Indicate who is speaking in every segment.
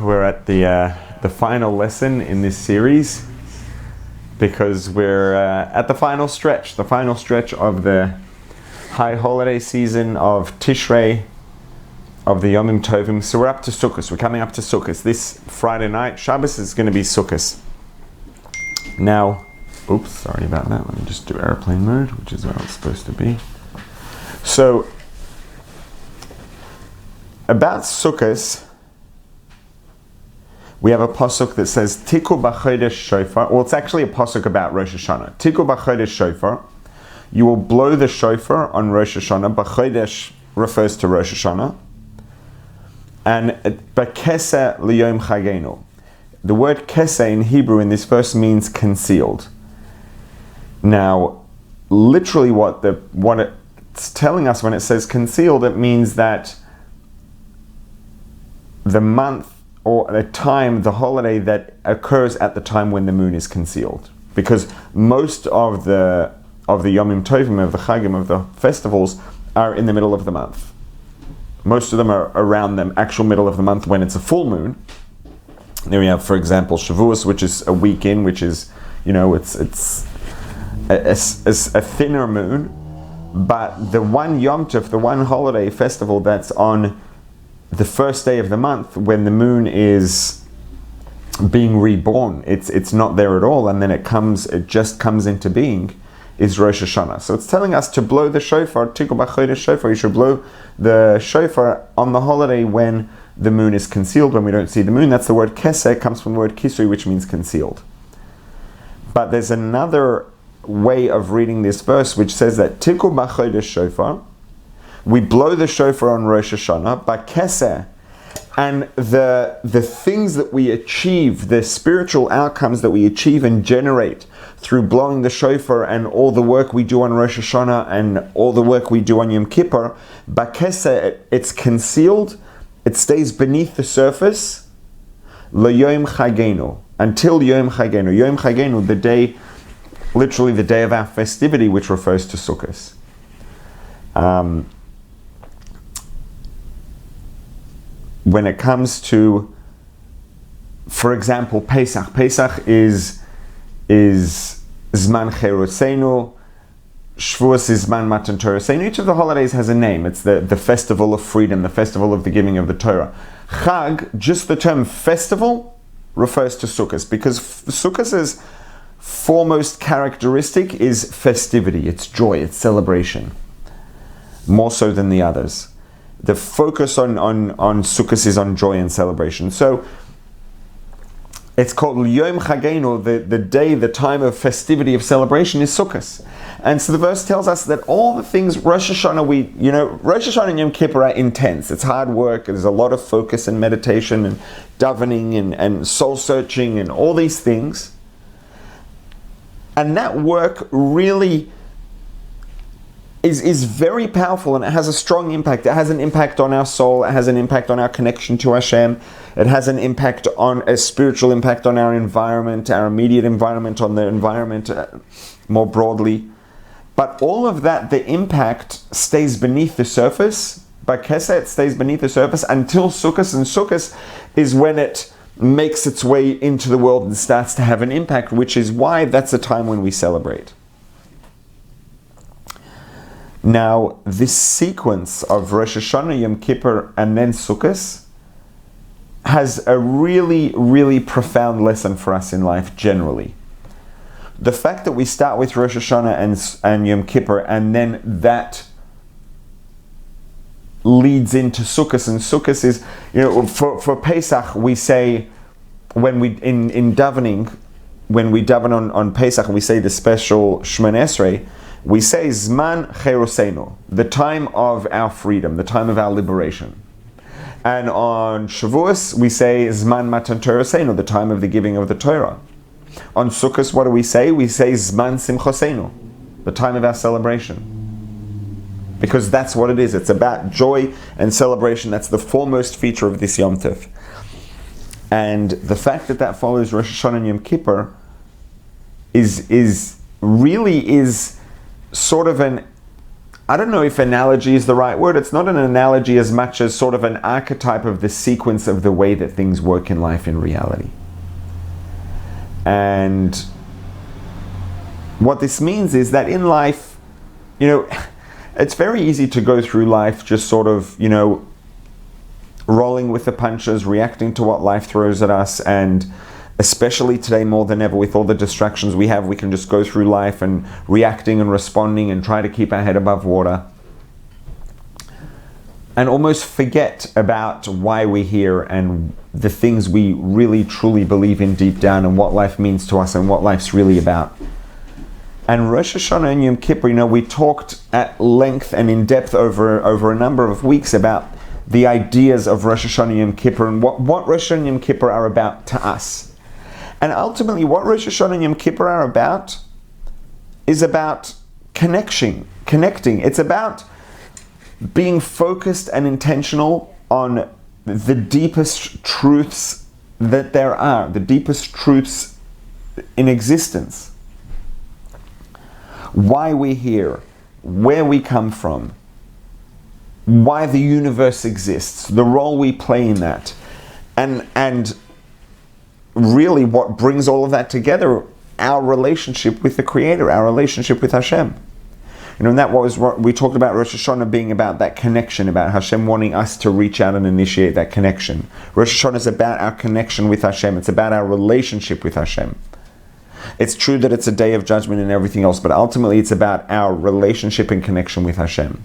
Speaker 1: we're at the final lesson in this series, because we're at the final stretch of the high holiday season of Tishrei, of the Yomim Tovim. So we're up to Sukkos. We're coming up to Sukkos. This Friday night, Shabbos, is going to be Sukkos. Now, oops, sorry about that. Let me just do airplane mode, which is where it's supposed to be. So, about Sukkos, we have a pasuk that says Tiku b'chodesh shofar. Well, it's actually a pasuk about Rosh Hashanah. Tiku b'chodesh shofar. You will blow the shofar on Rosh Hashanah. B'chodesh refers to Rosh Hashanah. And b'keseh liyom chagenu. The word keseh in Hebrew in this verse means concealed. Now, literally, what it's telling us when it says concealed, it means that the month or the time, the holiday that occurs at the time when the moon is concealed. Because most of the Yomim Tovim, of the Chagim, of the festivals, are in the middle of the month. Most of them are around the actual middle of the month when it's a full moon. There we have, for example, Shavuos, which is a week in, which is, it's a thinner moon. But the one Yom Tov, the one holiday festival that's on the first day of the month, when the moon is being reborn, it's not there at all, and then it just comes into being, is Rosh Hashanah. So it's telling us to blow the shofar, Tiku b'chodesh shofar. You should blow the shofar on the holiday when the moon is concealed, when we don't see the moon. That's the word keseh, comes from the word kisui, which means concealed. But there's another way of reading this verse which says that Tiku b'chodesh shofar, we blow the shofar on Rosh Hashanah, b'keseh, and the things that we achieve, the spiritual outcomes that we achieve and generate through blowing the shofar, and all the work we do on Rosh Hashanah and all the work we do on Yom Kippur, b'keseh, it's concealed, it stays beneath the surface, l'yom chagenu, until Yom Chagenu. Yom Chagenu, the day, literally the day of our festivity, which refers to Sukkos. When it comes to, for example, Pesach. Pesach is Zman Cherosenu. Shavuos is Zman Matan Torah. Each of the holidays has a name. It's the festival of freedom, the festival of the giving of the Torah. Chag, just the term festival, refers to Sukkos, because Sukkos' foremost characteristic is festivity. It's joy, it's celebration, more so than the others. The focus on Sukkos is on joy and celebration. So it's called Yom Chagenu, the day, the time of festivity, of celebration, is Sukkos. And so the verse tells us that all the things, Rosh Hashanah, Rosh Hashanah and Yom Kippur are intense. It's hard work. There's a lot of focus and meditation and davening and soul searching and all these things. And that work really is very powerful, and it has a strong impact. It has an impact on our soul. It has an impact on our connection to Hashem. It has an impact a spiritual impact on our environment, our immediate environment, on the environment more broadly. But all of that, the impact stays beneath the surface. By Keseh, it stays beneath the surface until Sukkos, and Sukkos is when it makes its way into the world and starts to have an impact, which is why that's a time when we celebrate. Now, this sequence of Rosh Hashanah, Yom Kippur, and then Sukkos has a really, really profound lesson for us in life generally. The fact that we start with Rosh Hashanah and Yom Kippur, and then that leads into Sukkos, and Sukkos is, for Pesach, we say, when we, in davening, when we daven on Pesach, we say the special Shemon Esrei, we say Zman Cherosenu, the time of our freedom, the time of our liberation. And on Shavuos, we say Zman Matan Torah, the time of the giving of the Torah. On Sukkos, what do we say? We say Zman Simchosenu, the time of our celebration. Because that's what it is. It's about joy and celebration. That's the foremost feature of this Yom Tov. And the fact that follows Rosh Hashanah and Yom Kippur is sort of I don't know if analogy is the right word. It's not an analogy as much as sort of an archetype of the sequence of the way that things work in life in reality. And what this means is that in life, it's very easy to go through life just sort of, rolling with the punches, reacting to what life throws at us, and especially today more than ever with all the distractions we have, we can just go through life and reacting and responding and try to keep our head above water and almost forget about why we're here and the things we really truly believe in deep down and what life means to us and what life's really about. And Rosh Hashanah and Yom Kippur, we talked at length and in depth over a number of weeks about the ideas of Rosh Hashanah and Yom Kippur and what Rosh Hashanah and Yom Kippur are about to us. And ultimately, what Rosh Hashanah and Yom Kippur are about is about connecting. It's about being focused and intentional on the deepest truths that there are, the deepest truths in existence. Why we're here, where we come from, why the universe exists, the role we play in that, and really what brings all of that together, our relationship with the Creator, our relationship with Hashem. And that was what we talked about Rosh Hashanah being about, that connection, about Hashem wanting us to reach out and initiate that connection. Rosh Hashanah is about our connection with Hashem. It's about our relationship with Hashem. It's true that it's a day of judgment and everything else, but ultimately it's about our relationship and connection with Hashem.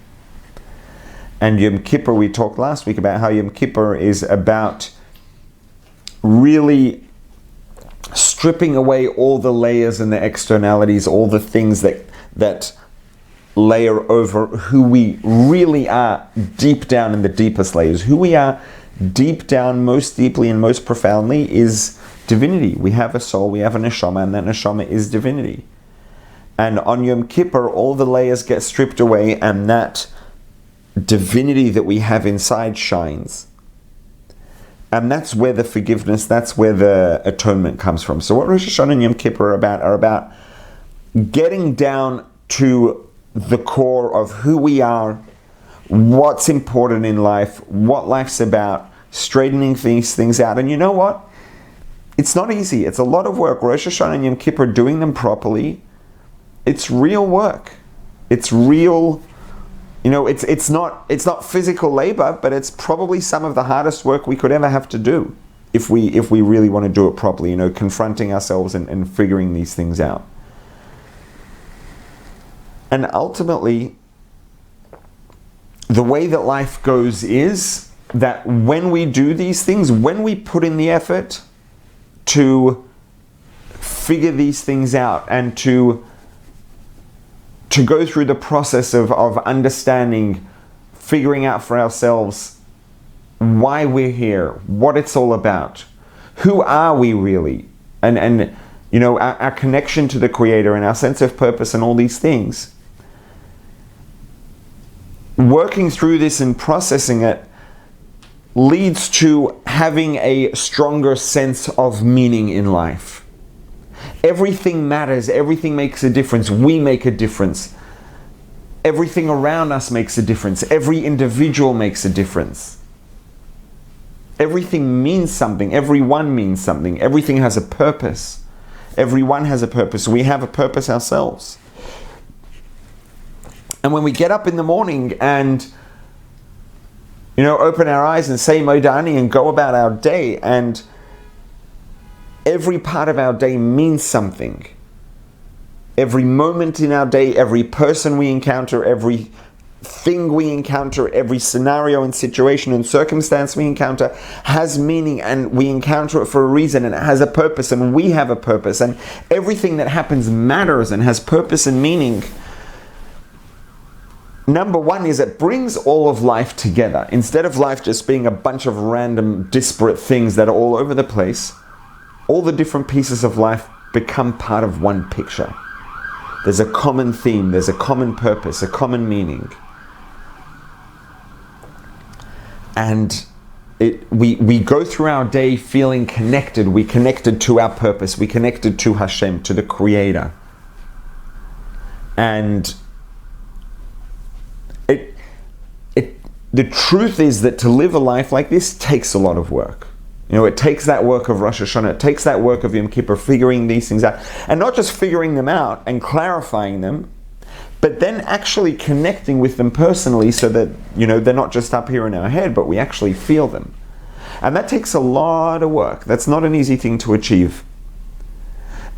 Speaker 1: And Yom Kippur, we talked last week about how Yom Kippur is about really stripping away all the layers and the externalities, all the things that layer over who we really are deep down in the deepest layers. Who we are deep down, most deeply and most profoundly, is divinity. We have a soul, we have a neshama, and that neshama is divinity. And on Yom Kippur, all the layers get stripped away, and that divinity that we have inside shines. And that's where the forgiveness, that's where the atonement comes from. So what Rosh Hashanah and Yom Kippur are about getting down to the core of who we are, what's important in life, what life's about, straightening these things out. And you know what? It's not easy. It's a lot of work. Rosh Hashanah and Yom Kippur, doing them properly, it's real work. It's real, it's not physical labor, but it's probably some of the hardest work we could ever have to do if we really want to do it properly, confronting ourselves and figuring these things out. And ultimately, the way that life goes is that when we do these things, when we put in the effort to figure these things out and to go through the process of understanding, figuring out for ourselves why we're here, what it's all about, who are we really, and our connection to the Creator and our sense of purpose and all these things. Working through this and processing it leads to having a stronger sense of meaning in life. Everything matters. Everything makes a difference. We make a difference. Everything around us makes a difference. Every individual makes a difference. Everything means something. Everyone means something. Everything has a purpose. Everyone has a purpose. We have a purpose ourselves. And when we get up in the morning and open our eyes and say Modani and go about our day, and every part of our day means something. Every moment in our day, every person we encounter, every thing we encounter, every scenario and situation and circumstance we encounter has meaning, and we encounter it for a reason, and it has a purpose, and we have a purpose, and everything that happens matters and has purpose and meaning. Number one is it brings all of life together. Instead of life just being a bunch of random, disparate things that are all over the place, all the different pieces of life become part of one picture. There's a common theme, there's a common purpose, a common meaning. And we go through our day feeling connected. We connected to our purpose. We connected to Hashem, to the Creator. And the truth is that to live a life like this takes a lot of work. It takes that work of Rosh Hashanah, it takes that work of Yom Kippur, figuring these things out. And not just figuring them out and clarifying them, but then actually connecting with them personally so that, they're not just up here in our head, but we actually feel them. And that takes a lot of work. That's not an easy thing to achieve.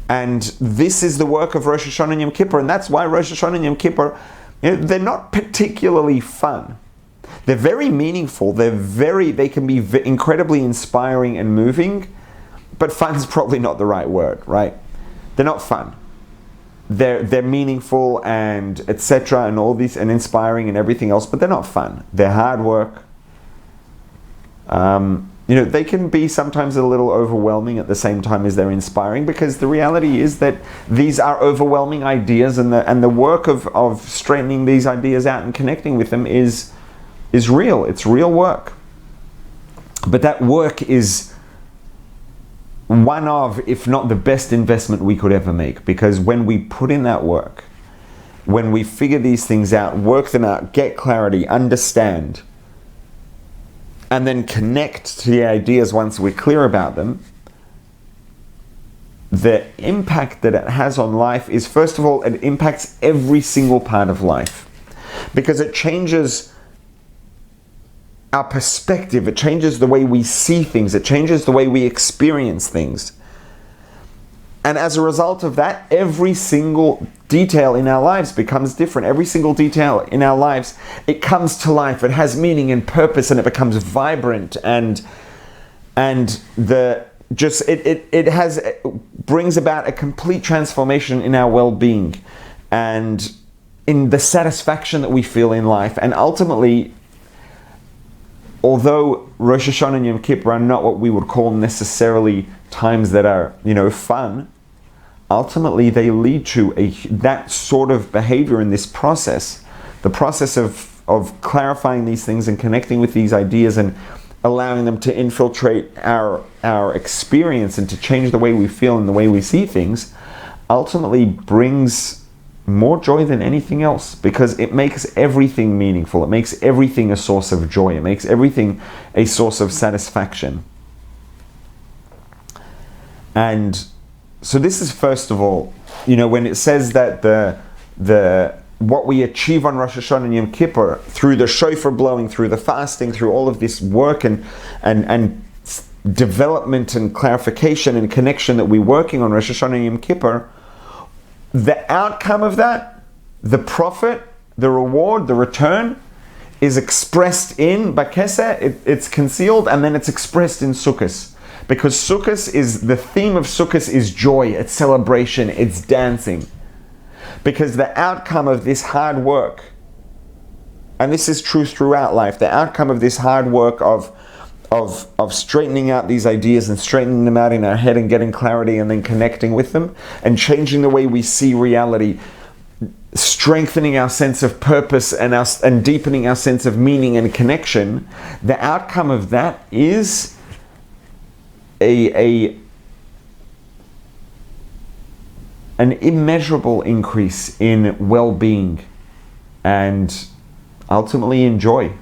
Speaker 1: And this is the work of Rosh Hashanah and Yom Kippur, and that's why Rosh Hashanah and Yom Kippur, they're not particularly fun. They're very meaningful. They can be incredibly inspiring and moving, but fun's probably not the right word, right? They're not fun. They're meaningful and etc. and all these and inspiring and everything else, but they're not fun. They're hard work. They can be sometimes a little overwhelming at the same time as they're inspiring, because the reality is that these are overwhelming ideas, and the work of straightening these ideas out and connecting with them is real. It's real work. But that work is one of, if not the best investment we could ever make, because when we put in that work, when we figure these things out, work them out, get clarity, understand, and then connect to the ideas once we're clear about them, the impact that it has on life is, first of all, it impacts every single part of life, because it changes our perspective, it changes the way we see things, it changes the way we experience things. And as a result of that, every single detail in our lives becomes different. Every single detail in our lives, it comes to life, it has meaning and purpose, and it becomes vibrant, and it brings about a complete transformation in our well-being and in the satisfaction that we feel in life. And ultimately, although Rosh Hashanah and Yom Kippur are not what we would call necessarily times that are, fun, ultimately they lead to that sort of behavior in this process, the process of clarifying these things and connecting with these ideas and allowing them to infiltrate our experience and to change the way we feel and the way we see things, ultimately brings more joy than anything else, because it makes everything meaningful. It makes everything a source of joy. It makes everything a source of satisfaction. And so this is, first of all, when it says that the what we achieve on Rosh Hashanah and Yom Kippur through the shofar blowing, through the fasting, through all of this work and development and clarification and connection that we're working on Rosh Hashanah and Yom Kippur, the outcome of that, the profit, the reward, the return, is expressed in Bakesa, it's concealed, and then it's expressed in Sukkos. Because the theme of Sukkos is joy, it's celebration, it's dancing. Because the outcome of this hard work, and this is true throughout life, the outcome of this hard work of straightening out these ideas and straightening them out in our head and getting clarity and then connecting with them and changing the way we see reality, strengthening our sense of purpose and deepening our sense of meaning and connection, the outcome of that is an immeasurable increase in well-being and ultimately in joy.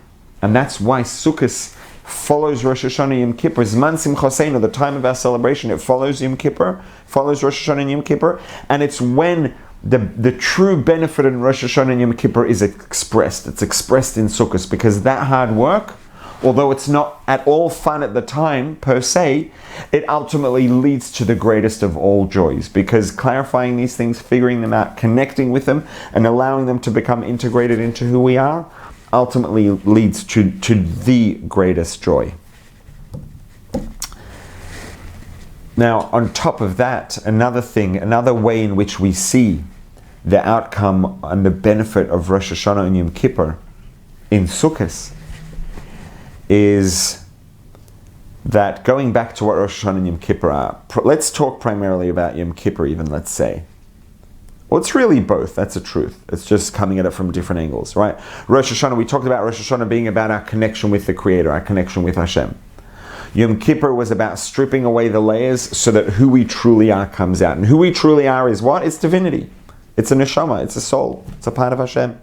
Speaker 1: And that's why Sukkos follows Rosh Hashanah Yom Kippur. Zman Simchoseinu, the time of our celebration, it follows Yom Kippur, follows Rosh Hashanah and Yom Kippur, and it's when the true benefit in Rosh Hashanah and Yom Kippur is expressed. It's expressed in Sukkos, because that hard work, although it's not at all fun at the time per se, it ultimately leads to the greatest of all joys, because clarifying these things, figuring them out, connecting with them, and allowing them to become integrated into who we are, ultimately leads to the greatest joy. Now, on top of that, another way in which we see the outcome and the benefit of Rosh Hashanah and Yom Kippur in Sukkos is that, going back to what Rosh Hashanah and Yom Kippur are, let's talk primarily about Yom Kippur even, let's say. Well, it's really both, that's the truth. It's just coming at it from different angles, right? Rosh Hashanah, we talked about Rosh Hashanah being about our connection with the Creator, our connection with Hashem. Yom Kippur was about stripping away the layers so that who we truly are comes out. And who we truly are is what? It's divinity. It's a neshama, it's a soul, it's a part of Hashem.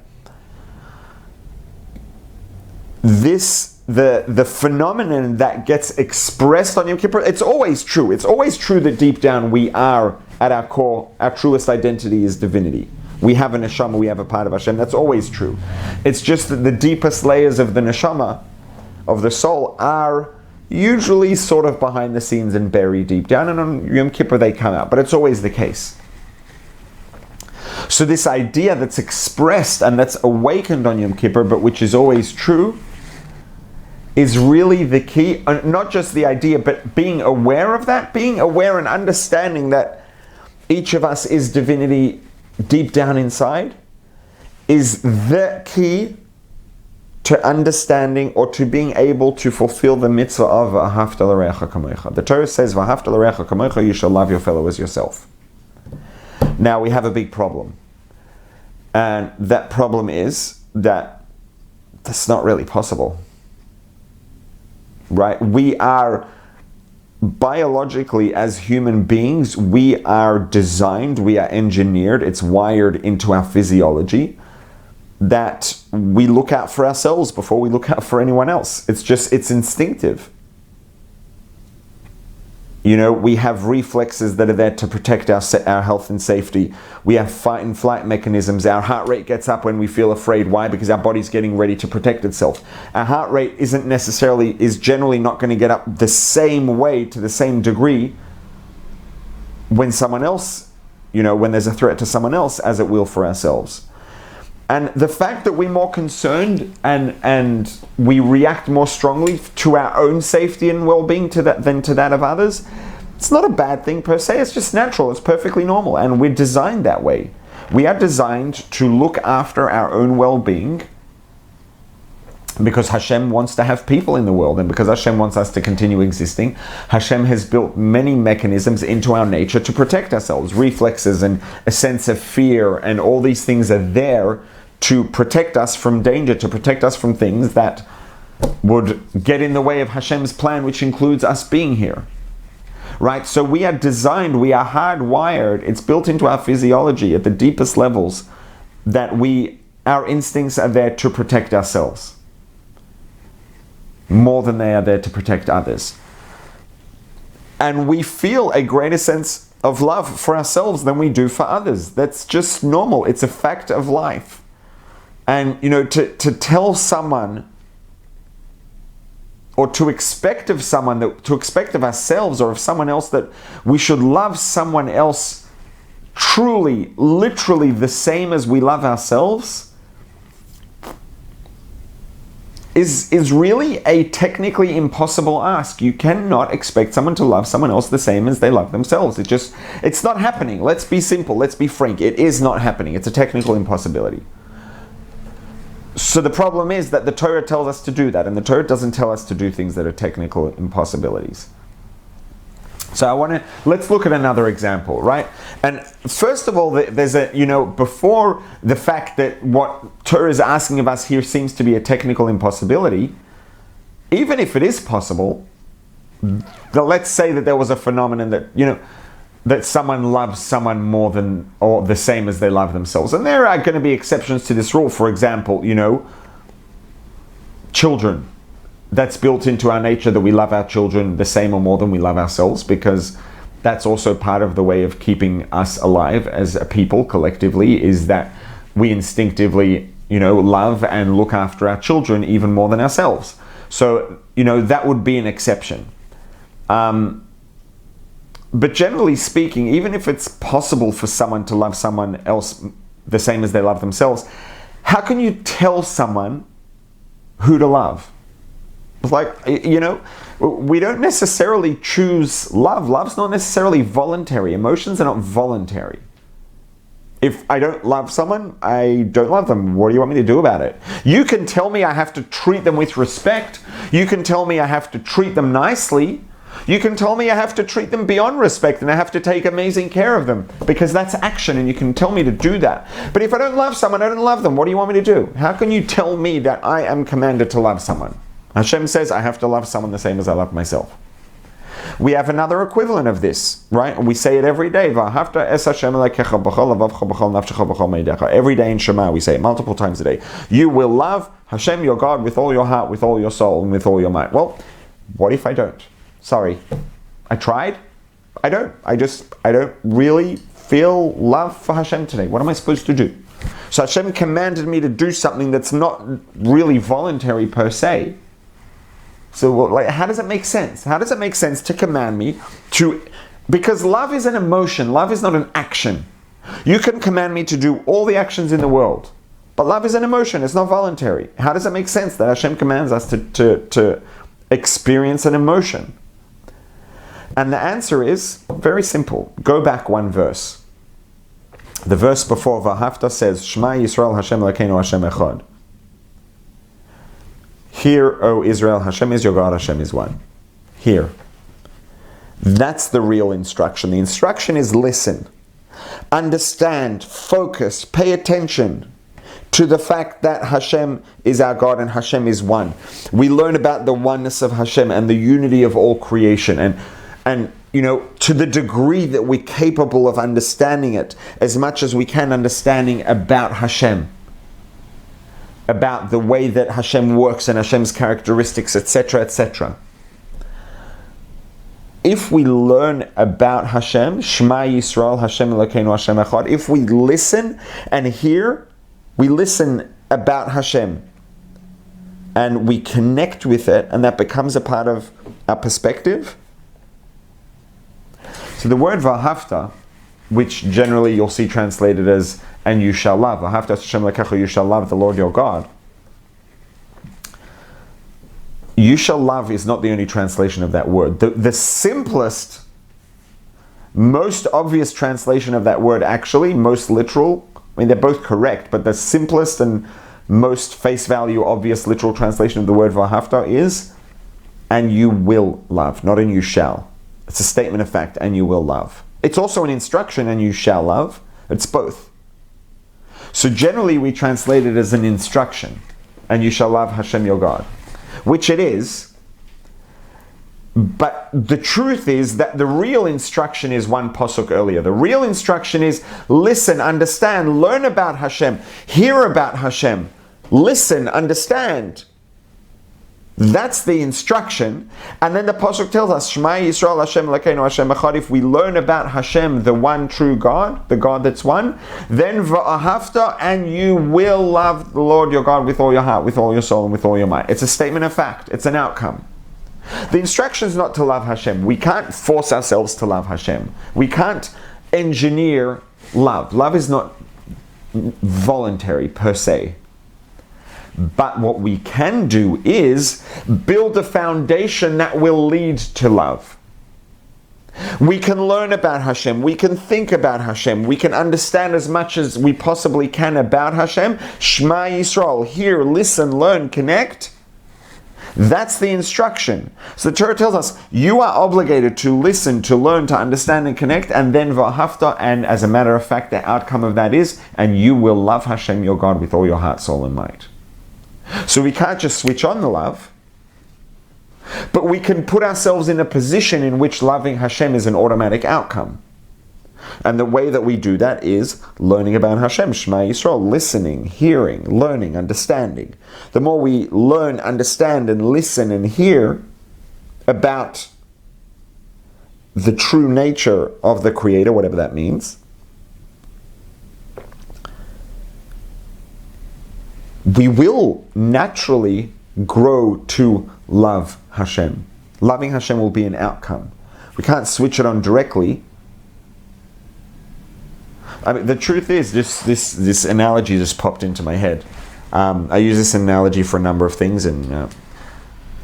Speaker 1: the phenomenon that gets expressed on Yom Kippur, it's always true. It's always true that deep down we are, at our core, our truest identity is divinity. We have a neshama, we have a part of Hashem. That's always true. It's just that the deepest layers of the neshama, of the soul, are usually sort of behind the scenes and buried deep down, and on Yom Kippur they come out. But it's always the case. So this idea that's expressed and that's awakened on Yom Kippur, but which is always true, is really the key. Not just the idea, but being aware of that, being aware and understanding that each of us is divinity deep down inside, is the key to understanding or to being able to fulfill the mitzvah of V'ahavta l'reacha kamocha. The Torah says, V'ahavta l'reacha kamocha, you shall love your fellow as yourself. Now we have a big problem. And that problem is that that's not really possible. Right? We are, biologically as human beings, we are designed, we are engineered, it's wired into our physiology that we look out for ourselves before we look out for anyone else. It's instinctive. You know, we have reflexes that are there to protect our health and safety. We have fight and flight mechanisms. Our heart rate gets up when we feel afraid. Why? Because our body's getting ready to protect itself. Our heart rate is generally not going to get up the same way, to the same degree, when someone else, when there's a threat to someone else, as it will for ourselves. And the fact that we're more concerned and we react more strongly to our own safety and well-being than to that of others, it's not a bad thing per se. It's just natural. It's perfectly normal. And we're designed that way. We are designed to look after our own well-being because Hashem wants to have people in the world, and because Hashem wants us to continue existing. Hashem has built many mechanisms into our nature to protect ourselves. Reflexes and a sense of fear and all these things are there to protect us from danger, to protect us from things that would get in the way of Hashem's plan, which includes us being here. Right? So we are designed, we are hardwired, it's built into our physiology at the deepest levels that our instincts are there to protect ourselves more than they are there to protect others. And we feel a greater sense of love for ourselves than we do for others. That's just normal. It's a fact of life. And, to tell someone, or to expect of ourselves or of someone else that we should love someone else truly, literally the same as we love ourselves, is really a technically impossible ask. You cannot expect someone to love someone else the same as they love themselves. It's not happening. Let's be simple. Let's be frank. It is not happening. It's a technical impossibility. So the problem is that the Torah tells us to do that, and the Torah doesn't tell us to do things that are technical impossibilities. So let's look at another example, right? And first of all, there's before the fact that what Torah is asking of us here seems to be a technical impossibility, even if it is possible, let's say that there was a phenomenon that, that someone loves someone more than, or the same as they love themselves. And there are going to be exceptions to this rule. For example, children. That's built into our nature that we love our children the same or more than we love ourselves, because that's also part of the way of keeping us alive as a people collectively, is that we instinctively, love and look after our children even more than ourselves. So, that would be an exception. But generally speaking, even if it's possible for someone to love someone else the same as they love themselves, how can you tell someone who to love? Like, we don't necessarily choose love. Love's not necessarily voluntary. Emotions are not voluntary. If I don't love someone, I don't love them. What do you want me to do about it? You can tell me I have to treat them with respect. You can tell me I have to treat them nicely. You can tell me I have to treat them beyond respect and I have to take amazing care of them, because that's action and you can tell me to do that. But if I don't love someone, I don't love them. What do you want me to do? How can you tell me that I am commanded to love someone? Hashem says I have to love someone the same as I love myself. We have another equivalent of this, right? We say it every day. Every day in Shema we say it multiple times a day. You will love Hashem your God with all your heart, with all your soul, and with all your might. Well, what if I don't? Sorry. I tried. I don't really feel love for Hashem today. What am I supposed to do? So Hashem commanded me to do something that's not really voluntary per se. So how does it make sense? How does it make sense to command me to... Because love is an emotion. Love is not an action. You can command me to do all the actions in the world. But love is an emotion. It's not voluntary. How does it make sense that Hashem commands us to experience an emotion? And the answer is very simple. Go back one verse. The verse before V'ahavta says, Shema Yisroel Hashem Elokeinu Hashem Echad. Hear, O Israel, Hashem is your God, Hashem is one. Hear. That's the real instruction. The instruction is listen. Understand, focus, pay attention to the fact that Hashem is our God and Hashem is one. We learn about the oneness of Hashem and the unity of all creation. And to the degree that we're capable of understanding it, as much as we can understanding about Hashem, about the way that Hashem works and Hashem's characteristics, etc., etc. If we learn about Hashem, Shema Yisrael, Hashem Elokeinu Hashem Echad, if we listen and hear, we listen about Hashem, and we connect with it, and that becomes a part of our perspective. So the word V'ahavta, which generally you'll see translated as and you shall love. V'ahavta Hashem Elokecha, you shall love the Lord your God. You shall love is not the only translation of that word. The simplest, most obvious translation of that word, actually, most literal, they're both correct, but the simplest and most face value obvious literal translation of the word V'ahavta is and you will love, not and you shall. It's a statement of fact, and you will love. It's also an instruction, and you shall love. It's both. So generally we translate it as an instruction, and you shall love Hashem your God, which it is. But the truth is that the real instruction is one pasuk earlier. The real instruction is listen, understand, learn about Hashem, hear about Hashem, listen, understand. That's the instruction. And then the pasuk tells us, Shema Yisrael Hashem Elokeinu Hashem Echad. If we learn about Hashem, the one true God, the God that's one, then V'ahavta, and you will love the Lord your God with all your heart, with all your soul, and with all your might. It's a statement of fact. It's an outcome. The instruction is not to love Hashem. We can't force ourselves to love Hashem. We can't engineer love. Love is not voluntary per se. But what we can do is build a foundation that will lead to love. We can learn about Hashem. We can think about Hashem. We can understand as much as we possibly can about Hashem. Shema Yisrael, hear, listen, learn, connect. That's the instruction. So the Torah tells us, you are obligated to listen, to learn, to understand and connect, and then V'ahavta, and as a matter of fact, the outcome of that is, and you will love Hashem your God with all your heart, soul, and might. So we can't just switch on the love, but we can put ourselves in a position in which loving Hashem is an automatic outcome. And the way that we do that is learning about Hashem, Shema Yisrael, listening, hearing, learning, understanding. The more we learn, understand, and listen and hear about the true nature of the Creator, whatever that means, we will naturally grow to love Hashem. Loving Hashem will be an outcome. We can't switch it on directly. I mean, the truth is, this analogy just popped into my head. I use this analogy for a number of things, and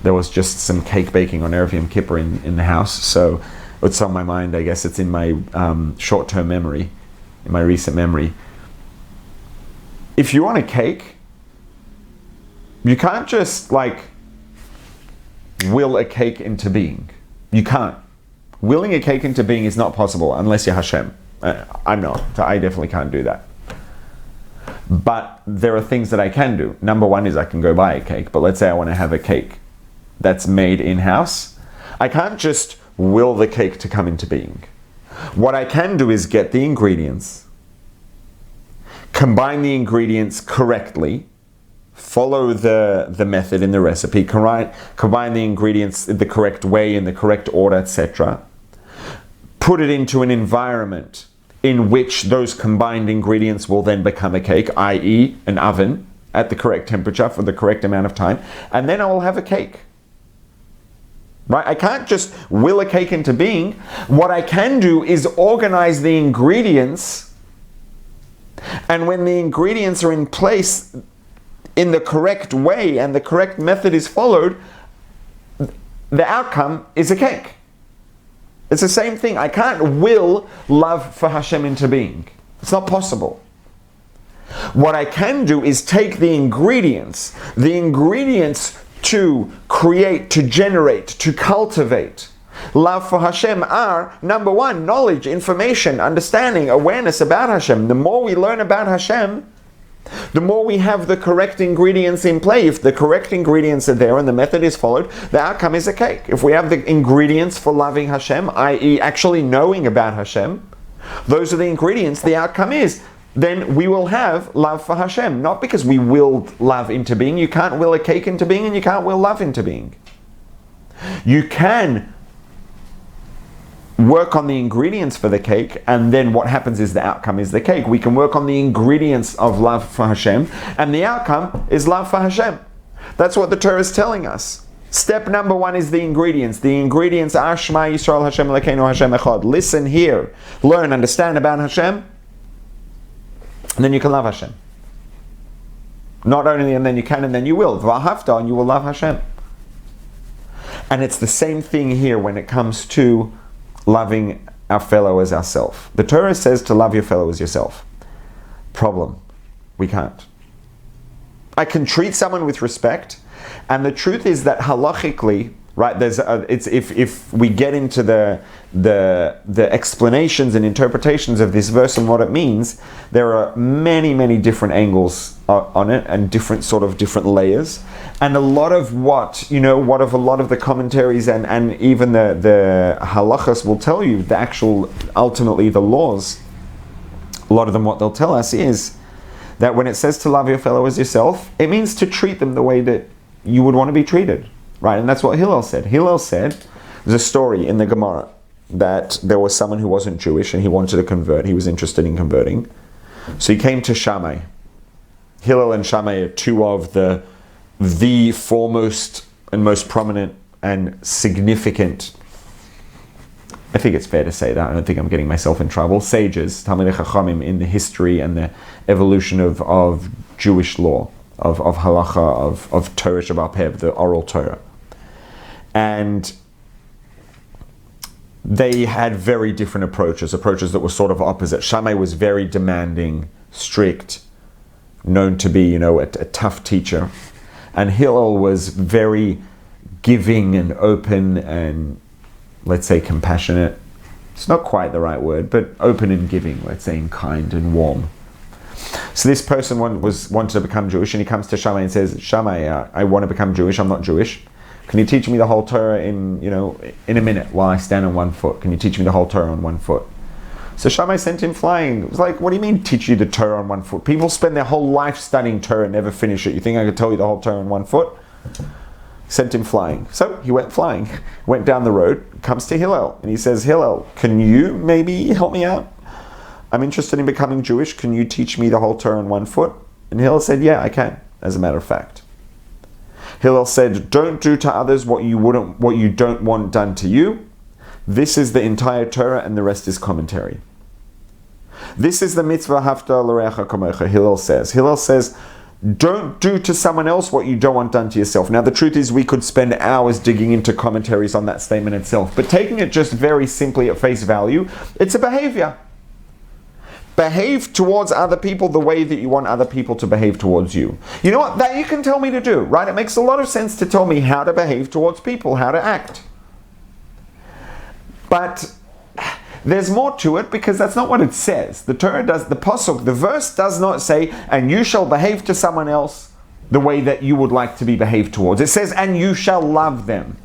Speaker 1: there was just some cake baking on Erev Yom Kippur in the house, so it's on my mind. I guess it's in my short-term memory, in my recent memory. If you want a cake, you can't just will a cake into being. You can't. Willing a cake into being is not possible unless you're Hashem. I'm not. I definitely can't do that. But there are things that I can do. Number one is I can go buy a cake. But let's say I want to have a cake that's made in-house. I can't just will the cake to come into being. What I can do is get the ingredients, combine the ingredients correctly, follow the method in the recipe, combine the ingredients the correct way, in the correct order, etc. Put it into an environment in which those combined ingredients will then become a cake, i.e. an oven at the correct temperature for the correct amount of time, and then I will have a cake. Right? I can't just will a cake into being. What I can do is organize the ingredients, and when the ingredients are in place in the correct way and the correct method is followed, the outcome is a cake. It's the same thing. I can't will love for Hashem into being. It's not possible. What I can do is take the ingredients to create, to generate, to cultivate love for Hashem are, number one, knowledge, information, understanding, awareness about Hashem. The more we learn about Hashem, the more we have the correct ingredients in play. If the correct ingredients are there and the method is followed, the outcome is a cake. If we have the ingredients for loving Hashem, i.e. actually knowing about Hashem, those are the ingredients, the outcome is, then we will have love for Hashem. Not because we willed love into being. You can't will a cake into being, and you can't will love into being. You can work on the ingredients for the cake, and then what happens is the outcome is the cake. We can work on the ingredients of love for Hashem, and the outcome is love for Hashem. That's what the Torah is telling us. Step number one is the ingredients. The ingredients are Shema Yisroel Hashem Elokeinu Hashem Echad. Listen, hear, learn, understand about Hashem, and then you can love Hashem. Not only and then you can and then you will. V'ahavta, and you will love Hashem. And it's the same thing here when it comes to loving our fellow as ourself. The Torah says to love your fellow as yourself. Problem, we can't. I can treat someone with respect, and the truth is that halachically, right? If we get into the explanations and interpretations of this verse and what it means, there are many different angles on it and different layers. And a lot of a lot of the commentaries and even the halachas will tell you, ultimately the laws, a lot of them, what they'll tell us is that when it says to love your fellow as yourself, it means to treat them the way that you would want to be treated. Right, and that's what Hillel said. Hillel said, there's a story in the Gemara that there was someone who wasn't Jewish and he wanted to convert. He was interested in converting. So he came to Shammai. Hillel and Shammai are two of the foremost and most prominent and significant, I think it's fair to say that, I don't think I'm getting myself in trouble, sages, Talmidei Chachamim, in the history and the evolution of Jewish law, of halacha, of Torah Shabbat Peh, the oral Torah. And they had very different approaches that were sort of opposite. Shammai was very demanding, strict, known to be, a tough teacher. And Hillel was very giving and open and, let's say, compassionate. It's not quite the right word, but open and giving, let's say, and kind and warm. So this person wanted to become Jewish, and he comes to Shammai and says, Shammai, I want to become Jewish, I'm not Jewish. Can you teach me the whole Torah in a minute while I stand on one foot? Can you teach me the whole Torah on one foot? So Shammai sent him flying. It was like, what do you mean teach you the Torah on one foot? People spend their whole life studying Torah and never finish it. You think I could tell you the whole Torah on one foot? Sent him flying. So he went flying, went down the road, comes to Hillel, and he says, Hillel, can you maybe help me out? I'm interested in becoming Jewish. Can you teach me the whole Torah on one foot? And Hillel said, yeah, I can, as a matter of fact. Hillel said, don't do to others what you don't want done to you. This is the entire Torah, and the rest is commentary. This is the mitzvah hafta l'reacha kamocha, Hillel says. Hillel says, don't do to someone else what you don't want done to yourself. Now, the truth is we could spend hours digging into commentaries on that statement itself, but taking it just very simply at face value, it's a behavior. Behave towards other people the way that you want other people to behave towards you. You know what? That you can tell me to do, right? It makes a lot of sense to tell me how to behave towards people, how to act. But there's more to it, because that's not what it says. The Torah does, the pasuk, the verse does not say, and you shall behave to someone else the way that you would like to be behaved towards. It says, and you shall love them.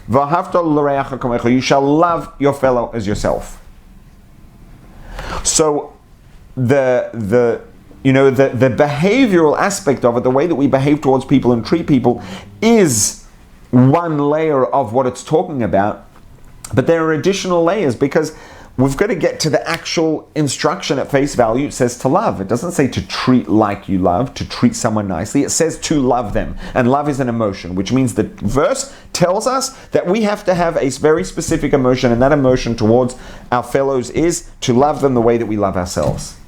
Speaker 1: You shall love your fellow as yourself. So the the behavioral aspect of it, the way that we behave towards people and treat people, is one layer of what it's talking about. But there are additional layers, because we've got to get to the actual instruction at face value. It says to love. It doesn't say to treat like you love, to treat someone nicely. It says to love them. And love is an emotion, which means the verse tells us that we have to have a very specific emotion, and that emotion towards our fellows is to love them the way that we love ourselves.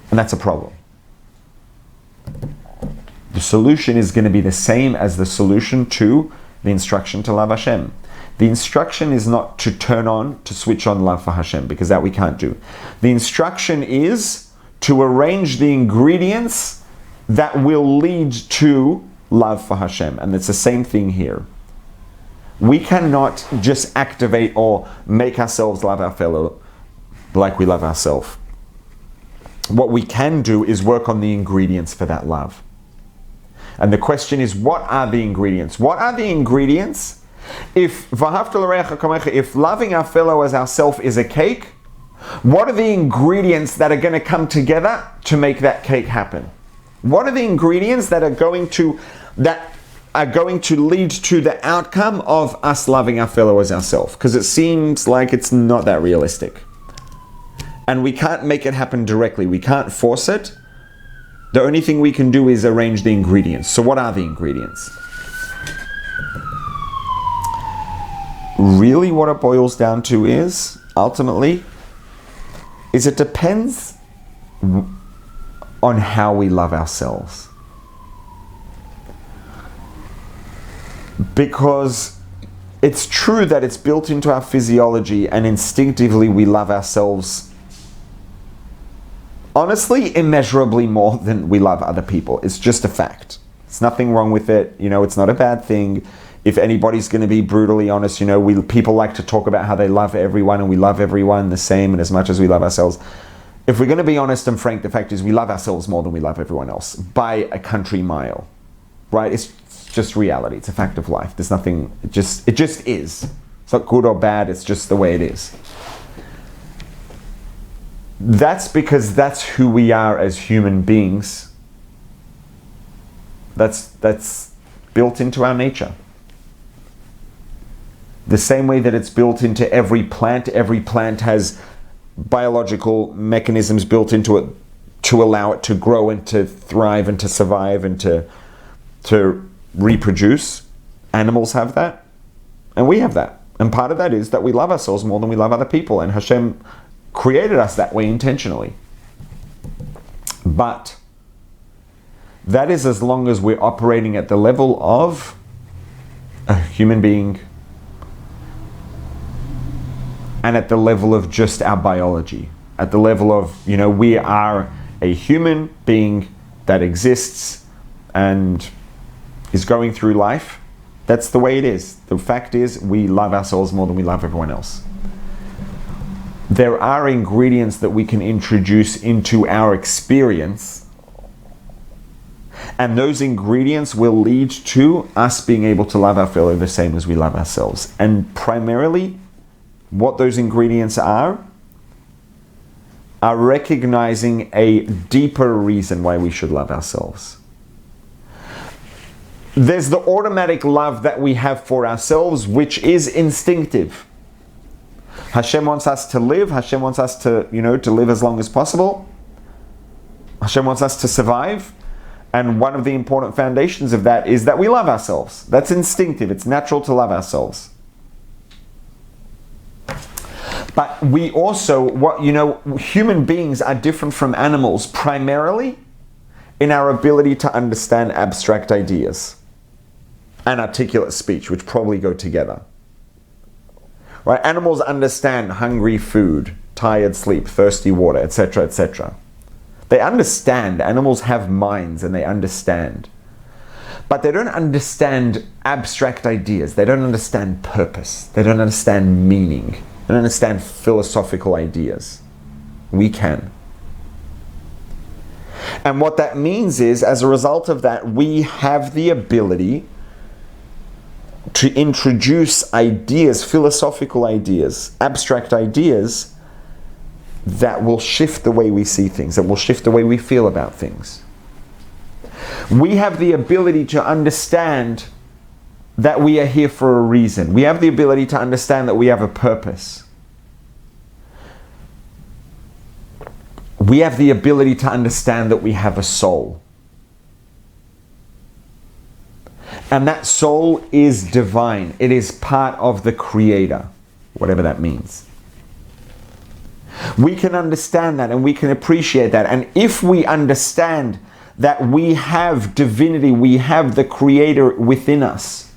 Speaker 1: And that's a problem. The solution is going to be the same as the solution to the instruction to love Hashem. The instruction is not to turn on, to switch on love for Hashem, because that we can't do. The instruction is to arrange the ingredients that will lead to love for Hashem. And it's the same thing here. We cannot just activate or make ourselves love our fellow like we love ourselves. What we can do is work on the ingredients for that love. And the question is, what are the ingredients? What are the ingredients? If loving our fellow as ourself is a cake, what are the ingredients that are going to come together to make that cake happen? What are the ingredients that are going to lead to the outcome of us loving our fellow as ourselves? Because it seems like it's not that realistic. And we can't make it happen directly. We can't force it. The only thing we can do is arrange the ingredients. So what are the ingredients? Really what it boils down to is, ultimately, is it depends on how we love ourselves. Because it's true that it's built into our physiology, and instinctively we love ourselves, honestly, immeasurably more than we love other people. It's just a fact. There's nothing wrong with it. It's not a bad thing. If anybody's going to be brutally honest, people like to talk about how they love everyone, and we love everyone the same and as much as we love ourselves. If we're going to be honest and frank, the fact is we love ourselves more than we love everyone else by a country mile, right? It's just reality. It's a fact of life. There's nothing. It just is. It's not good or bad. It's just the way it is. That's because that's who we are as human beings. That's built into our nature. The same way that it's built into every plant has biological mechanisms built into it to allow it to grow and to thrive and to survive and to reproduce. Animals have that, and we have that. And part of that is that we love ourselves more than we love other people, and Hashem created us that way intentionally. But that is as long as we're operating at the level of a human being and at the level of just our biology. At the level of, we are a human being that exists and is going through life. That's the way it is. The fact is, we love ourselves more than we love everyone else. There are ingredients that we can introduce into our experience, and those ingredients will lead to us being able to love our fellow the same as we love ourselves. And primarily, what those ingredients are recognizing a deeper reason why we should love ourselves. There's the automatic love that we have for ourselves, which is instinctive. Hashem wants us to live. Hashem wants us to live as long as possible. Hashem wants us to survive. And one of the important foundations of that is that we love ourselves. That's instinctive. It's natural to love ourselves. But we also, human beings are different from animals primarily in our ability to understand abstract ideas and articulate speech, which probably go together. Right? Animals understand hungry food, tired sleep, thirsty water, etc., etc. They understand. Animals have minds and they understand. But they don't understand abstract ideas. They don't understand purpose. They don't understand meaning. They don't understand philosophical ideas. We can. And what that means is, as a result of that, we have the ability to introduce ideas, philosophical ideas, abstract ideas, that will shift the way we see things, that will shift the way we feel about things. We have the ability to understand that we are here for a reason. We have the ability to understand that we have a purpose. We have the ability to understand that we have a soul. And that soul is divine. It is part of the Creator, whatever that means. We can understand that and we can appreciate that. And if we understand that we have divinity, we have the Creator within us.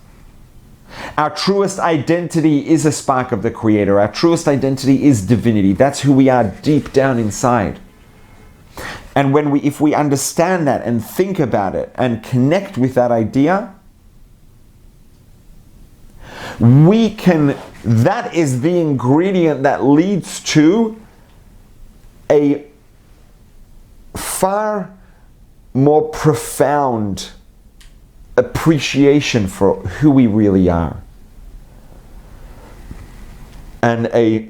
Speaker 1: Our truest identity is a spark of the Creator. Our truest identity is divinity. That's who we are deep down inside. And if we understand that and think about it and connect with that idea, that is the ingredient that leads to a far more profound appreciation for who we really are, and a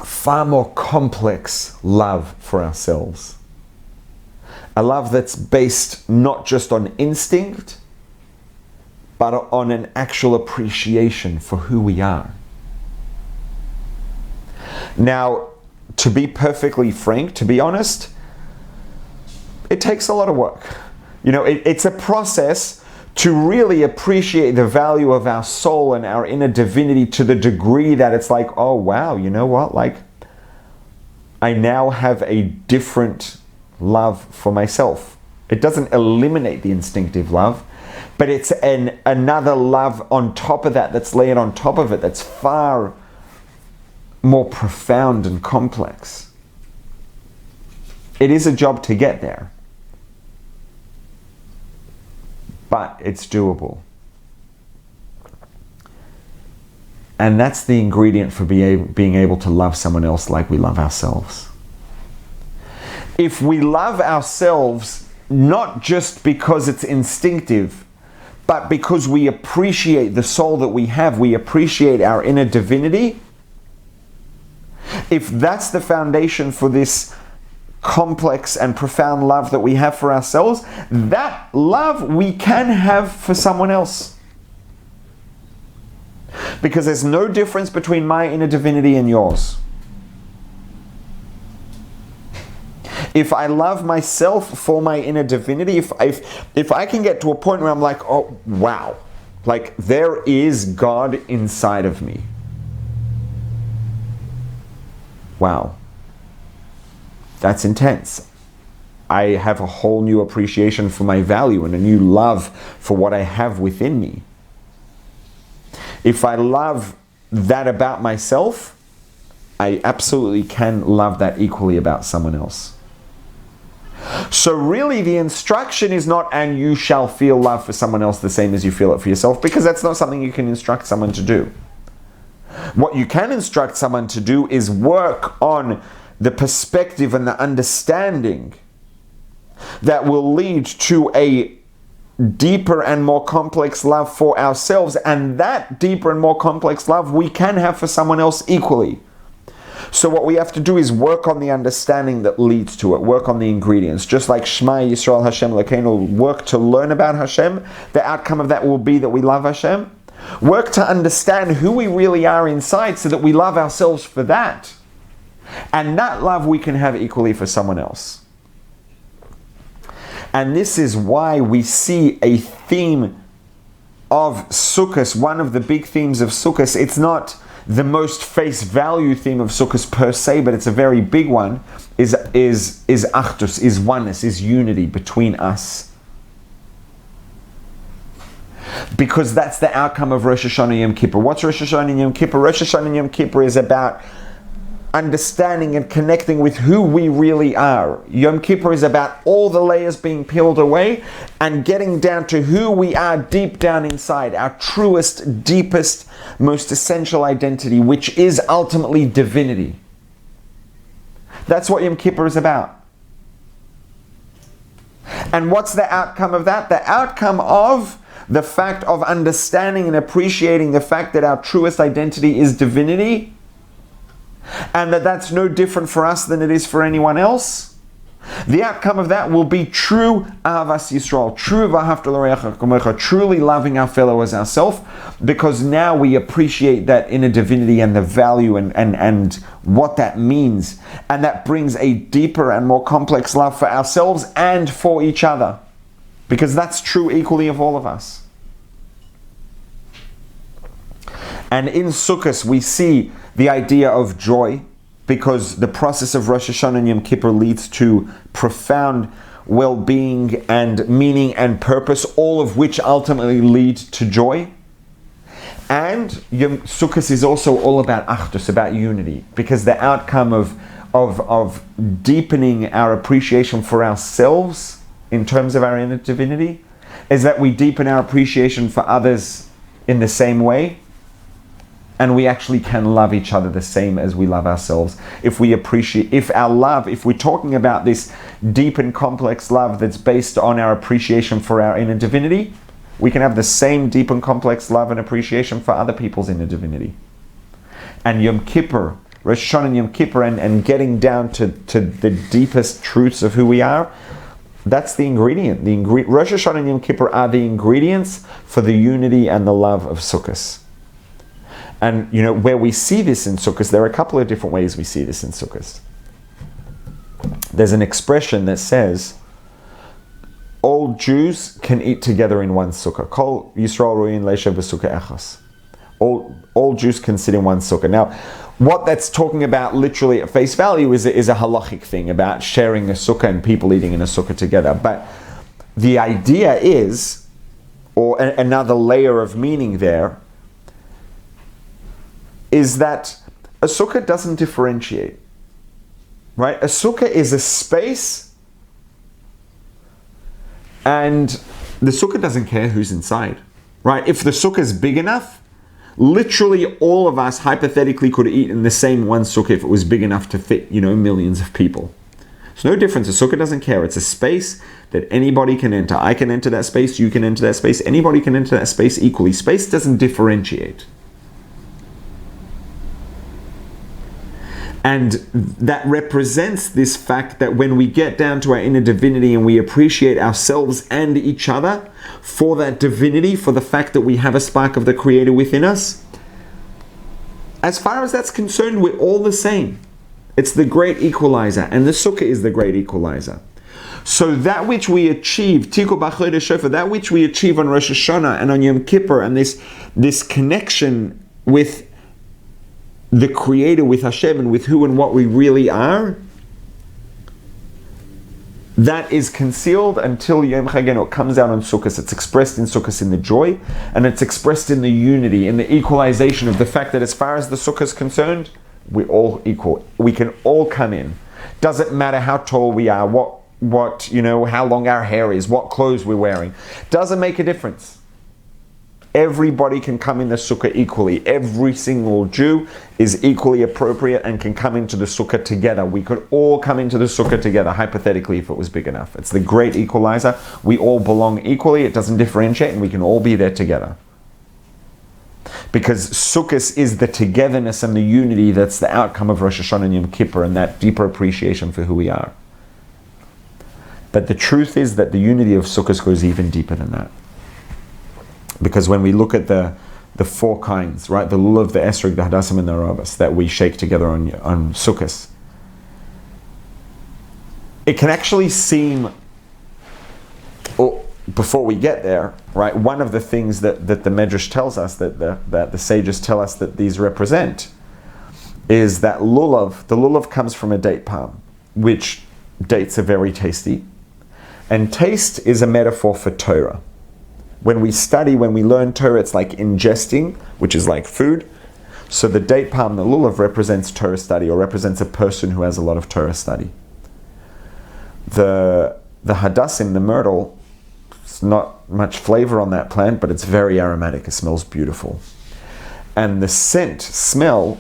Speaker 1: far more complex love for ourselves. A love that's based not just on instinct, but on an actual appreciation for who we are. Now, to be perfectly frank, to be honest, it takes a lot of work. It's a process to really appreciate the value of our soul and our inner divinity to the degree that it's like, oh wow, you know what? Like, I now have a different love for myself. It doesn't eliminate the instinctive love, but it's another love on top of that, that's layered on top of it, that's far more profound and complex. It is a job to get there, but it's doable. And that's the ingredient for being able to love someone else like we love ourselves. If we love ourselves not just because it's instinctive, but because we appreciate the soul that we have, we appreciate our inner divinity, if that's the foundation for this complex and profound love that we have for ourselves, that love we can have for someone else. Because there's no difference between my inner divinity and yours. If I love myself for my inner divinity, if I can get to a point where I'm like, oh wow, like there is God inside of me. Wow. That's intense. I have a whole new appreciation for my value and a new love for what I have within me. If I love that about myself, I absolutely can love that equally about someone else. So really the instruction is not, and you shall feel love for someone else the same as you feel it for yourself, because that's not something you can instruct someone to do. What you can instruct someone to do is work on the perspective and the understanding that will lead to a deeper and more complex love for ourselves, and that deeper and more complex love we can have for someone else equally. So what we have to do is work on the understanding that leads to it, work on the ingredients. Just like Shema Yisroel Hashem Elokeinu, work to learn about Hashem, the outcome of that will be that we love Hashem. Work to understand who we really are inside so that we love ourselves for that. And that love we can have equally for someone else. And this is why we see a theme of Sukkos, one of the big themes of Sukkos. It's not the most face value theme of Sukkos per se, but it's a very big one, is achdus, is oneness, is unity between us. Because that's the outcome of Rosh Hashanah Yom Kippur. What's Rosh Hashanah Yom Kippur? Rosh Hashanah Yom Kippur is about understanding and connecting with who we really are. Yom Kippur is about all the layers being peeled away and getting down to who we are deep down inside, our truest, deepest, most essential identity, which is ultimately divinity. That's what Yom Kippur is about. And what's the outcome of that? The outcome of the fact of understanding and appreciating the fact that our truest identity is divinity, and that's no different for us than it is for anyone else, the outcome of that will be true Ahavas Yisroel, true V'ahavta l'reacha kamocha, truly loving our fellow as ourselves, because now we appreciate that inner divinity and the value and what that means, and that brings a deeper and more complex love for ourselves and for each other, because that's true equally of all of us. And in Sukkos we see the idea of joy, because the process of Rosh Hashanah and Yom Kippur leads to profound well-being and meaning and purpose, all of which ultimately lead to joy. And Sukkos is also all about achdus, about unity, because the outcome of deepening our appreciation for ourselves in terms of our inner divinity is that we deepen our appreciation for others in the same way, and we actually can love each other the same as we love ourselves. If we're talking about this deep and complex love that's based on our appreciation for our inner divinity, we can have the same deep and complex love and appreciation for other people's inner divinity. And Yom Kippur, Rosh Hashanah and Yom Kippur, and getting down to the deepest truths of who we are, that's the ingredient. Rosh Hashanah and Yom Kippur are the ingredients for the unity and the love of Sukkos. And where we see this in Sukkos, there are a couple of different ways we see this in Sukkos. There's an expression that says, all Jews can eat together in one sukkah. Kol Yisroel ruin leishav b'sukkah echos. All Jews can sit in one sukkah. Now, what that's talking about literally at face value is a halachic thing about sharing a sukkah and people eating in a sukkah together. But the idea is, or another layer of meaning there, is that a sukkah doesn't differentiate, right? A sukkah is a space, and the sukkah doesn't care who's inside, right? If the sukkah is big enough, literally all of us hypothetically could eat in the same one sukkah if it was big enough to fit, millions of people. It's no difference. A sukkah doesn't care. It's a space that anybody can enter. I can enter that space, you can enter that space, anybody can enter that space equally. Space doesn't differentiate. And that represents this fact that when we get down to our inner divinity and we appreciate ourselves and each other for that divinity, for the fact that we have a spark of the Creator within us, as far as that's concerned, we're all the same. It's the great equalizer, and the sukkah is the great equalizer. So that which we achieve, Tikku b'chodesh shofar, that which we achieve on Rosh Hashanah and on Yom Kippur, and this connection with the Creator, with Hashem, and with who and what we really are, that is concealed until Yom Chagenu. It comes out on Sukkos. It's expressed in Sukkos in the joy, and it's expressed in the unity, in the equalization of the fact that as far as the Sukkah is concerned, we're all equal. We can all come in. Doesn't matter how tall we are, what how long our hair is, what clothes we're wearing. Doesn't make a difference. Everybody can come in the sukkah equally. Every single Jew is equally appropriate and can come into the sukkah together. We could all come into the sukkah together, hypothetically, if it was big enough. It's the great equalizer. We all belong equally. It doesn't differentiate, and we can all be there together. Because Sukkos is the togetherness and the unity that's the outcome of Rosh Hashanah and Yom Kippur, and that deeper appreciation for who we are. But the truth is that the unity of Sukkos goes even deeper than that. Because when we look at the four kinds, right, the lulav, the esrog, the hadassim, and the rabas that we shake together on Sukkos, it can actually seem, before we get there, right, one of the things that the Medrash tells us, that the sages tell us that these represent, is that lulav, the lulav comes from a date palm, which dates are very tasty, and taste is a metaphor for Torah. When we learn Torah, it's like ingesting, which is like food. So the date palm, the lulav, represents Torah study, or represents a person who has a lot of Torah study. The hadassim, the myrtle, it's not much flavor on that plant, but it's very aromatic. It smells beautiful. And the smell,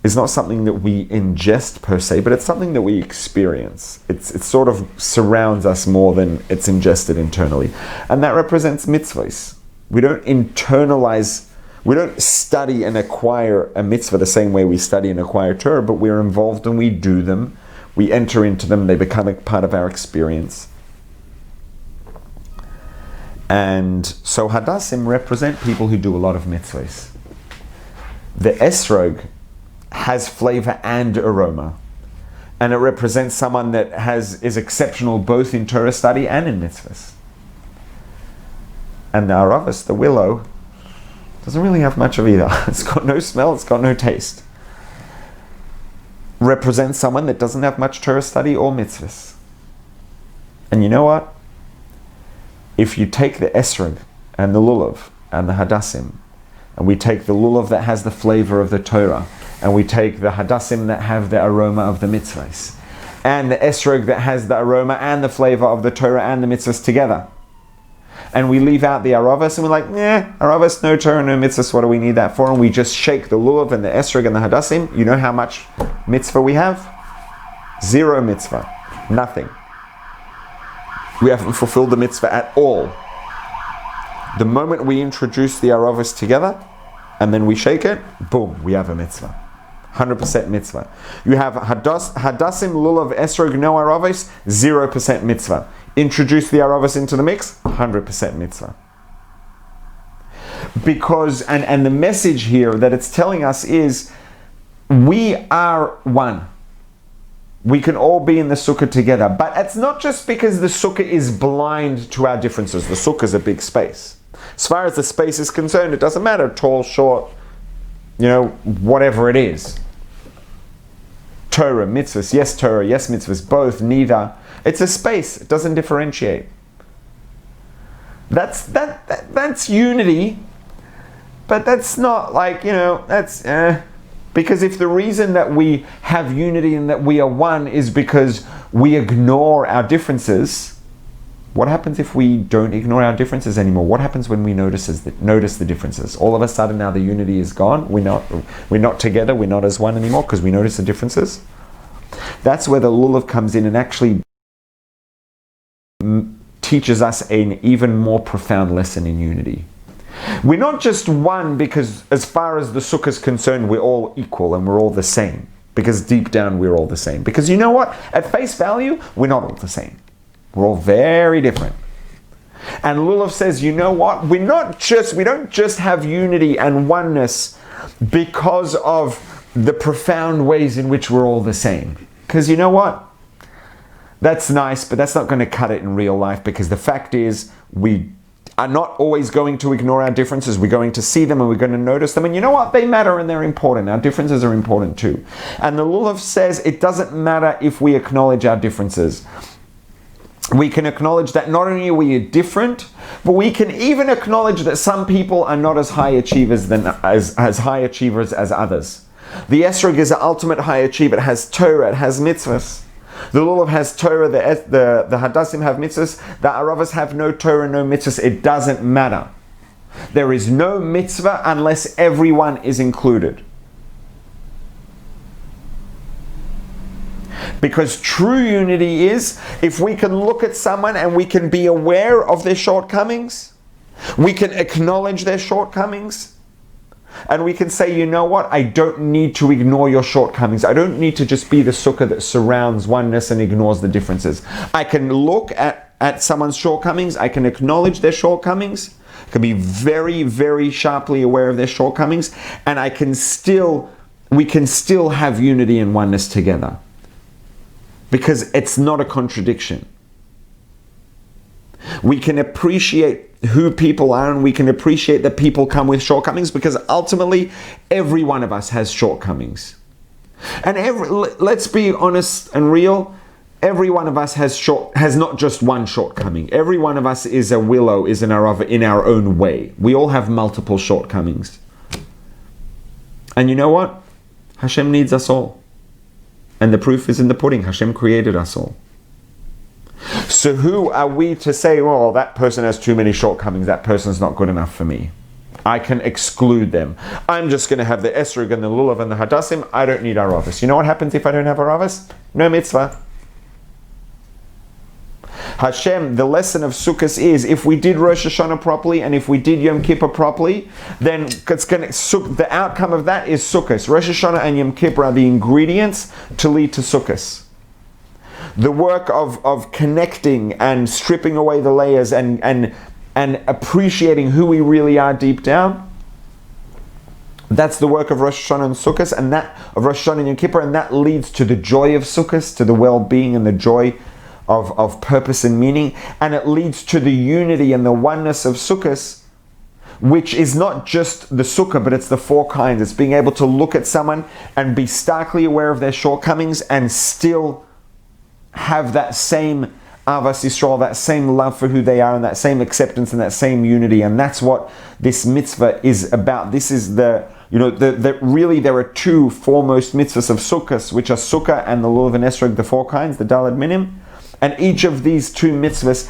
Speaker 1: is not something that we ingest per se, but it's something that we experience. It sort of surrounds us more than it's ingested internally. And that represents mitzvahs. We don't internalize, We don't study and acquire a mitzvah the same way we study and acquire Torah, but we're involved and we do them. We enter into them, they become a part of our experience. And so Hadassim represent people who do a lot of mitzvahs. The esrog has flavor and aroma. And it represents someone that is exceptional both in Torah study and in mitzvahs. And the aravos, the willow, doesn't really have much of either. It's got no smell, it's got no taste. Represents someone that doesn't have much Torah study or mitzvahs. And you know what? If you take the esrog and the lulav and the hadassim, and we take the lulav that has the flavor of the Torah, and we take the hadassim that have the aroma of the mitzvahs, and the esrog that has the aroma and the flavor of the Torah and the mitzvahs together, and we leave out the aravos, and we're like, aravos, no Torah, no mitzvahs, what do we need that for? And we just shake the lulav and the esrog and the hadassim, you know how much mitzvah we have? 0 mitzvah. Nothing. We haven't fulfilled the mitzvah at all. The moment we introduce the aravos together, and then we shake it, boom, we have a mitzvah. 100% mitzvah. You have hadassim, lulav, esrog, no aravos, 0% mitzvah. Introduce the aravos into the mix, 100% mitzvah. Because, and the message here that it's telling us is, we are one. We can all be in the sukkah together. But it's not just because the sukkah is blind to our differences. The sukkah is a big space. As far as the space is concerned, it doesn't matter, tall, short, whatever it is. Torah, mitzvahs, yes mitzvahs, both, neither. It's a space, it doesn't differentiate. That's unity, but that's not like, because if the reason that we have unity and that we are one is because we ignore our differences, what happens if we don't ignore our differences anymore? What happens when we notice the differences? All of a sudden now the unity is gone. We're not together. We're not as one anymore because we notice the differences. That's where the lulav comes in and actually teaches us an even more profound lesson in unity. We're not just one because as far as the sukkah is concerned, we're all equal and we're all the same. Because deep down we're all the same. Because you know what? At face value, we're not all the same. We're all very different. And lulav says, you know what? We don't just have unity and oneness because of the profound ways in which we're all the same. Because you know what? That's nice, but that's not going to cut it in real life, because the fact is we are not always going to ignore our differences. We're going to see them and we're going to notice them. And you know what? They matter and they're important. Our differences are important too. And the lulav says it doesn't matter if we acknowledge our differences. We can acknowledge that not only are we different, but we can even acknowledge that some people are not as high achievers as high achievers as others. The esrog is the ultimate high achiever. It has Torah, it has mitzvahs. The lulav has Torah, the hadassim have mitzvahs, the aravos have no Torah, no mitzvahs. It doesn't matter. There is no mitzvah unless everyone is included. Because true unity is if we can look at someone and we can be aware of their shortcomings, we can acknowledge their shortcomings, and we can say, you know what, I don't need to ignore your shortcomings. I don't need to just be the sukkah that surrounds oneness and ignores the differences. I can look at someone's shortcomings, I can acknowledge their shortcomings, I can be very, very sharply aware of their shortcomings, and we can still have unity and oneness together. Because it's not a contradiction. We can appreciate who people are, and we can appreciate that people come with shortcomings, because ultimately every one of us has shortcomings. And let's be honest and real, every one of us has not just one shortcoming. Every one of us is a willow, is in our own way. We all have multiple shortcomings. And you know what? Hashem needs us all. And the proof is in the pudding. Hashem created us all. So who are we to say, well, that person has too many shortcomings, that person's not good enough for me? I can exclude them. I'm just going to have the esrog and the lulav and the hadassim. I don't need aravos. You know what happens if I don't have aravos? No mitzvah. Hashem, the lesson of Sukkos is, if we did Rosh Hashanah properly and if we did Yom Kippur properly, then the outcome of that is Sukkos. Rosh Hashanah and Yom Kippur are the ingredients to lead to Sukkos. The work of connecting and stripping away the layers and appreciating who we really are deep down, that's the work of Rosh Hashanah and Sukkos, and that of Rosh Hashanah and Yom Kippur, and that leads to the joy of Sukkos, to the well-being and the joy of purpose and meaning, and it leads to the unity and the oneness of Sukkos, which is not just the sukkah, but it's the four kinds. It's being able to look at someone and be starkly aware of their shortcomings and still have that same Avas Yisroel, that same love for who they are, and that same acceptance and that same unity. And that's what this mitzvah is about. This is really there are two foremost mitzvahs of Sukkos, which are Sukkah and the Lulav and Esrog, the four kinds, the Daled Minim. And each of these two mitzvahs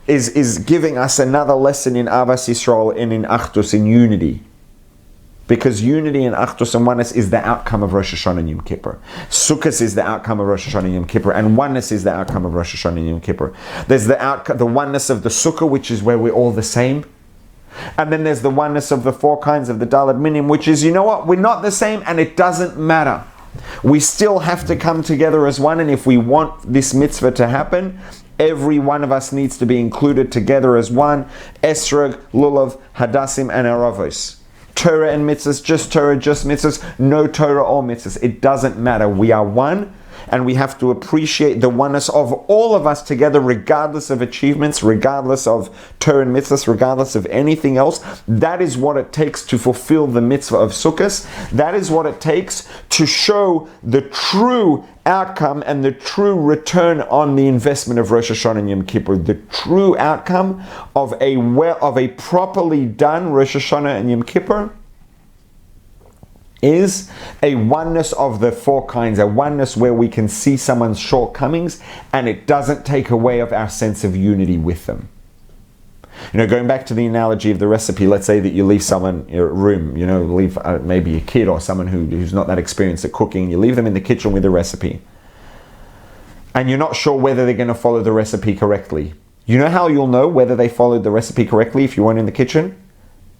Speaker 1: is giving us another lesson in Avas Yisroel and in Achdus, in unity. Because unity and Achdus and oneness is the outcome of Rosh Hashanah and Yom Kippur. Sukkos is the outcome of Rosh Hashanah and Yom Kippur, and oneness is the outcome of Rosh Hashanah and Yom Kippur. There's the oneness of the sukkah, which is where we're all the same. And then there's the oneness of the four kinds of the Daled Minim, which is, you know what, we're not the same and it doesn't matter. We still have to come together as one, and if we want this mitzvah to happen, every one of us needs to be included together as one. Esrog, Lulav, Hadassim, and Aravos. Torah and mitzvahs, just Torah, just mitzvahs, no Torah or mitzvahs. It doesn't matter. We are one, and we have to appreciate the oneness of all of us together, regardless of achievements, regardless of Torah and mitzvahs, regardless of anything else. That is what it takes to fulfill the mitzvah of Sukkos. That is what it takes to show the true outcome and the true return on the investment of Rosh Hashanah and Yom Kippur. The true outcome of a properly done Rosh Hashanah and Yom Kippur is a oneness of the four kinds, a oneness where we can see someone's shortcomings and it doesn't take away of our sense of unity with them. Going back to the analogy of the recipe, let's say that you leave someone in a room, leave maybe a kid or someone who's not that experienced at cooking, you leave them in the kitchen with a recipe. And you're not sure whether they're going to follow the recipe correctly. You know how you'll know whether they followed the recipe correctly if you weren't in the kitchen?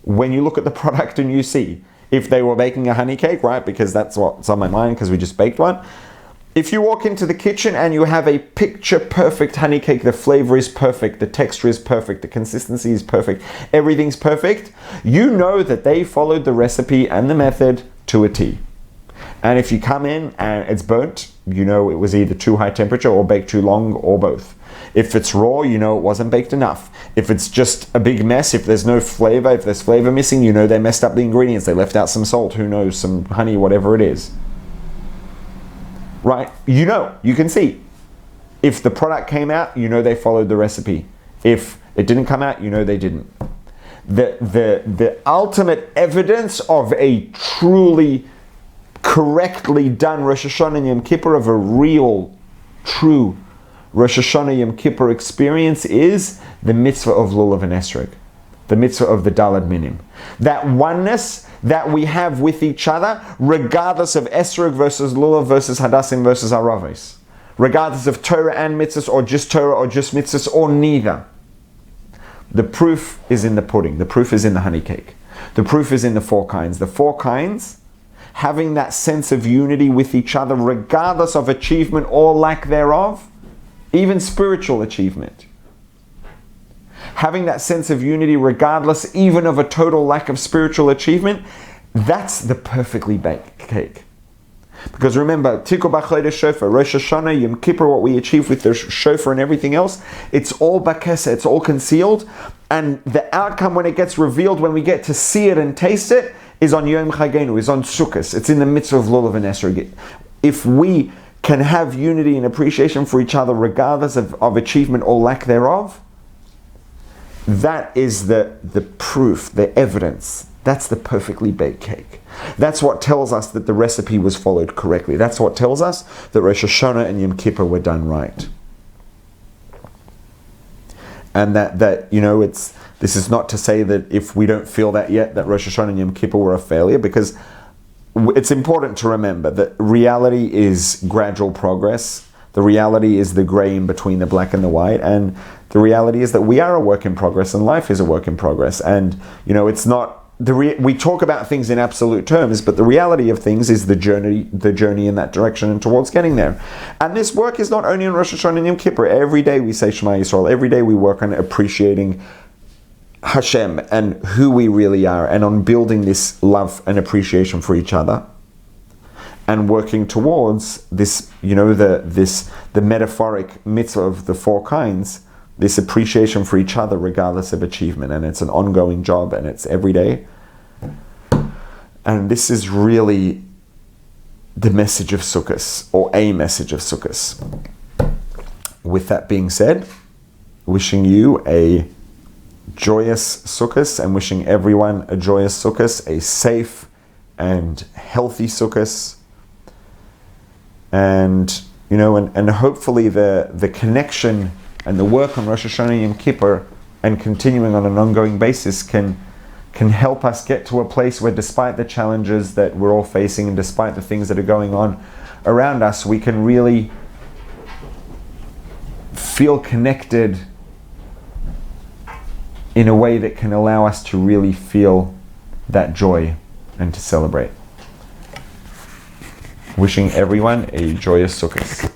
Speaker 1: When you look at the product and you see. If they were baking a honey cake, right, because that's what's on my mind because we just baked one. If you walk into the kitchen and you have a picture perfect honey cake, the flavor is perfect, the texture is perfect, the consistency is perfect, everything's perfect, you know that they followed the recipe and the method to a T. And if you come in and it's burnt, you know it was either too high temperature or baked too long or both. If it's raw, you know it wasn't baked enough. If it's just a big mess, if there's no flavor, if there's flavor missing, you know they messed up the ingredients. They left out some salt, who knows, some honey, whatever it is. Right? You can see. If the product came out, you know they followed the recipe. If it didn't come out, you know they didn't. The ultimate evidence of a truly correctly done Rosh Hashanah and Yom Kippur, of a real, true Rosh Hashanah Yom Kippur experience, is the mitzvah of Lulav and Esrog, the mitzvah of the Daled Minim. That oneness that we have with each other, regardless of Esrog versus Lulav versus Hadassim versus Aravos, regardless of Torah and mitzvahs, or just Torah or just mitzvahs, or neither. The proof is in the pudding. The proof is in the honey cake. The proof is in the four kinds. The four kinds having that sense of unity with each other, regardless of achievement or lack thereof, even spiritual achievement. Having that sense of unity regardless even of a total lack of spiritual achievement, that's the perfectly baked cake. Because remember, Tikku b'chodesh shofar, Rosh Hashanah, Yom Kippur, what we achieve with the shofar and everything else, it's all bakesa, it's all concealed, and the outcome when it gets revealed, when we get to see it and taste it, is on Yom Chagenu, is on Sukkos. It's in the mitzvah of Lulav and Esrog. If we can have unity and appreciation for each other regardless of achievement or lack thereof, that is the proof, the evidence. That's the perfectly baked cake. That's what tells us that the recipe was followed correctly. That's what tells us that Rosh Hashanah and Yom Kippur were done right. And that this is not to say that if we don't feel that yet, that Rosh Hashanah and Yom Kippur were a failure, because it's important to remember that reality is gradual progress. The reality is the gray in between the black and the white, and the reality is that we are a work in progress, and life is a work in progress. And it's not we talk about things in absolute terms, but the reality of things is the journey in that direction and towards getting there. And this work is not only in Rosh Hashanah and Yom Kippur. Every day we say Shema Yisroel. Every day we work on appreciating Hashem and who we really are, and on building this love and appreciation for each other, and working towards this, the metaphoric mitzvah of the four kinds, this appreciation for each other regardless of achievement. And it's an ongoing job, and it's every day. And this is really the message of Sukkos, or a message of Sukkos. With that being said, wishing you a joyous Sukkos, and wishing everyone a joyous Sukkos, a safe and healthy Sukkos. And and hopefully the connection and the work on Rosh Hashanah and Yom Kippur, and continuing on an ongoing basis, can help us get to a place where, despite the challenges that we're all facing, and despite the things that are going on around us, we can really feel connected in a way that can allow us to really feel that joy and to celebrate. Wishing everyone a joyous Sukkos.